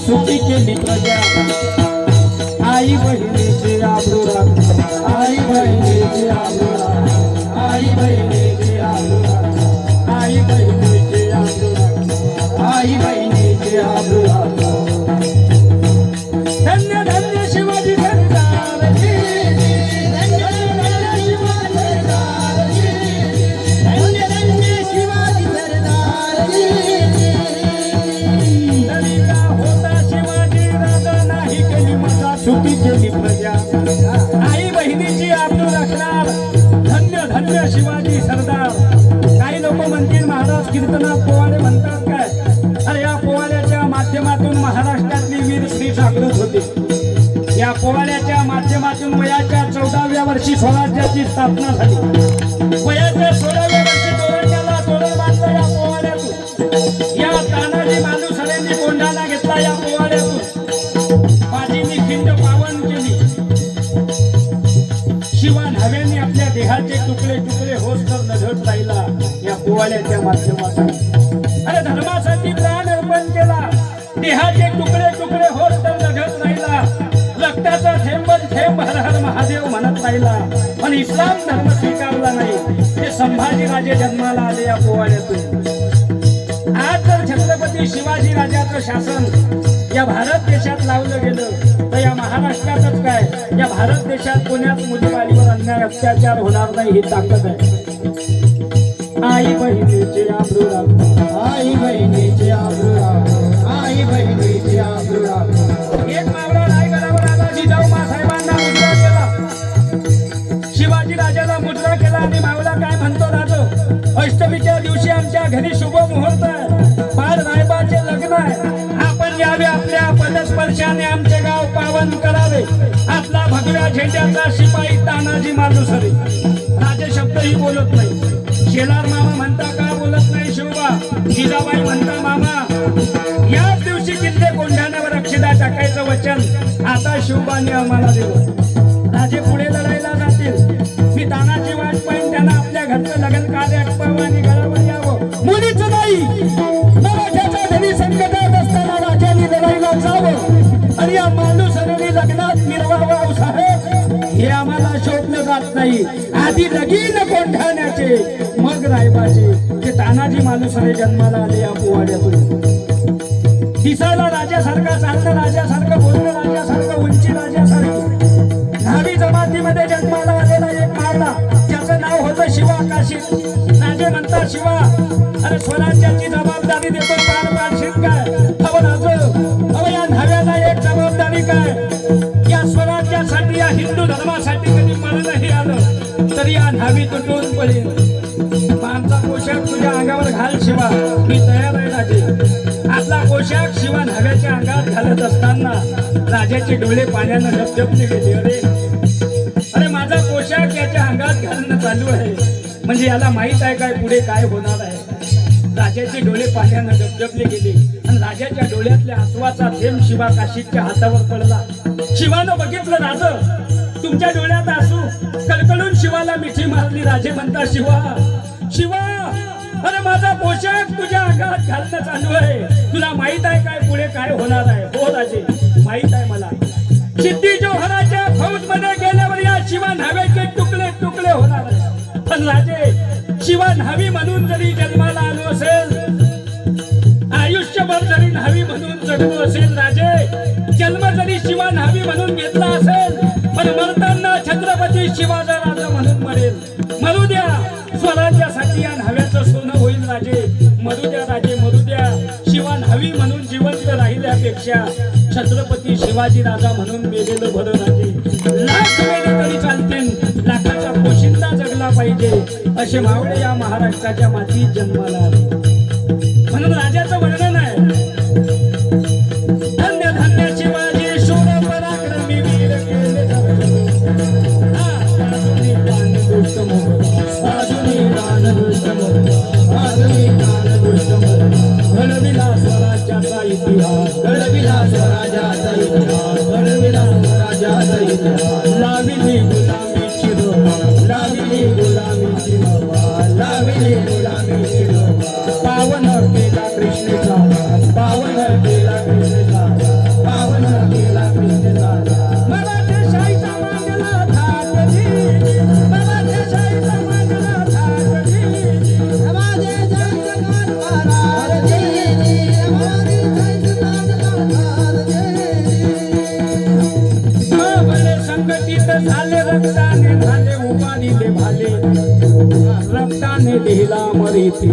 सुखी केली प्रजा आई बहिणीचे आबरू राख आई बहिणीचे आबरू राख आई बहिणीचे आबरू राख आई बहिणीचे आबरू राख आई बहिणीचे आबरू राख धन्य धन्य शिवाजी सरदारजी धन्य धन्य शिवाजी सरदारजी धन्य धन्य शिवाजी सरदारजी सुखी केली प्रजा आई बहिणीची आबरू राखणार धन्य धन्य शिवाजी सरदार. काही लोक म्हणतील महाराज कीर्तनात पोवाडे म्हणतात काय? अरे या पोवाड्याच्या माध्यमातून महाराष्ट्रातली वीर स्त्री जागृत होते. या पोवाड्याच्या माध्यमातून वयाच्या 14व्या वर्षी स्वराज्याची स्थापना झाली. वयाच्या 16व्या वर्षी तोरण्याला तोरण बांधलं या पोवाड्यातून. या तानाजी मालुसरेंनी कोंढाणा घेतला या पोवाड्यातून. बाजींनी खिंड पावन केली. शिवा न्हाव्यांनी आपल्या देहाचे तुकडे तुकडे होस्तर नझत राहिला या पोवाड्याच्या माध्यमातून. अरे धर्मासाठी प्राण अर्पण केला. देहाचे तुकडे तुकडे होस्तर नझत राहिला. रक्ताचा थेंब थेंब हर हर महादेव म्हणत राहिला. पण इस्लाम धर्म स्वीकारला नाही. ते संभाजी राजे जन्माला आले या पोवाड्यातून. आज जर छत्रपती शिवाजी राजाचं शासन या भारत देशात लावलं गेलं तर या महाराष्ट्रातच काय या भारत देशात कोण्यात मुलीबाळीवर अन्याय अत्याचार होणार नाही ही ताकद आहे. आई बहिणीचे आबरू राख आई बहिणीचे आबरू राख आई बहिणीचे आबरू राख. एक मावळा रायगडावर आला. जिजाऊ मासाहेबांना मुजरा केला. शिवाजी राजाला मुजरा केला आणि मावळा काय म्हणतो राजो, अष्टमीच्या दिवशी आमच्या घरी शुभ मुहूर्त आहे. बाळ रायबाचे लग्न आहे. आपण यावे आपल्या पदस्पर्शाने आमचे गाव पावन करावे. आपला भगव्या झेंड्याचा शिपाई तानाजी मालुसरे. राजे शब्दही बोलत नाही. शेलार मामा म्हणता का बोलत नाही शिवबा. जिजाबाई म्हणता मामा याच दिवशी किल्ले कोंढाण्यावर अक्षदा टाकायचं वचन आता शिवबाने आम्हाला दिलं. राजे पुढे लढायला जातील. मी तानाची वाट पाहिन. त्यांना आपल्या घरचं लग्न कार्य आटपावं आणि घरावर यावं. मुलीच नाही मराठ्याच्या घरी संकटात असताना राजांनी लढाईला जावं आणि या मालुसरेंनी लग्नात मिरवावं साहेब हे आम्हाला शोधलं जात नाही. आधी लगीन कोंढाण्याचे मग रायबाचे. ते तानाजी मालुसरे जन्माला आले या पोवाड्यातून. दिसायला राजासारखा, चालणं राजासारखं, बोलणं राजासारखं, उंची राजासारखी. न्हावी जमातीमध्ये जन्माला आलेला एक मावळा ज्याचं नाव होतं शिवा काशीद. राजे म्हणतात शिवा अरे स्वराज्याची जबाबदारी देतो पार पाडशील काय? अहो राजू अहो या न्हाव्याला एक जबाबदारी काय? या स्वराज्यासाठी या हिंदू धर्मासाठी कधी मरणही आलं तरी या न्हावी तुटून पडेल. आमचा पोशाख तुझ्या अंगावर घाल शिवा. मी तयार आहे राजे. आपला पोशाख शिवा न्हाव्याच्या अंगात घालत असताना राजाचे डोळे पाण्यानं धबधबले गेले. अरे माझा पोशाख याच्या अंगात घालणं चालू आहे म्हणजे याला माहित आहे काय पुढे काय होणार आहे. राजाचे डोळे पाण्यानं डबडबले गेले आणि राजाच्या डोळ्यातल्या आसवाचा थेंब शिवा काशीदच्या हातावर पडला. शिवानं बघितलं राज तुमच्या डोळ्यात आसू. कलकलून शिवाला मिठी मारली. राजे म्हणता शिवा शिवा अरे माझा पोशाख तुझ्या अंगात घालणं चालू आहे. तुला माहित आहे काय पुढे काय होणार आहे? हो राजे माहित आहे मला. सिद्धी जोहराच्या फौज मध्ये गेल्यावर या शिवा न्हाव्याचे तुकडे तुकडे होणार आहे. पण राजे शिवा न्हावी म्हणून जरी जन्माला आलो असेल, आयुष्यभर जरी न्हावी म्हणून जगलो असेल, राजे जन्म जरी शिवा न्हावी म्हणून घेतला असेल पण मरताना छत्रपती शिवाजी राजा म्हणून मरेल. मरू द्या स्वराज्यासाठी या न्हाव्याचं सोनं होईल राजे. मरू द्या राजे मरू द्या. शिवा न्हावी म्हणून जिवंत राहिल्यापेक्षा छत्रपती शिवाजी राजा म्हणून मेलेलं बरं राजे. लाख मेले तरी चालतील, लाखाचा पोशिंदा जगला पाहिजे असे मावळे या महाराष्ट्राच्या मातीत जन्माला आले. म्हणून राजाचं वर्णन आहे धन्य धन्य शिवाजी शूर पराक्रमी वीर केले घडविला स्वराज्याचा इतिहास. घडविला स्वराज्याचा इतिहास. घडविला स्वराज्याचा इतिहास. लाविली गुलामीची रोमा. लाविली गुलामीची रोमा. लाविली गुलामीची रोमा. पावन केला कृष्णेचा पावन केला कृष्ण झाला, पावन केला कृष्ण झाला. मराठे शाहीचा मांडला थाट दिली, मराठे शाहीचा मांडला थाट दिली. माझे जायचं कारभार दिली, माझे जायचं कारभार दिली. भले संकटित झाले रक्ताने झाले उपाधीले भाले, रक्ताने लिहिला मरिती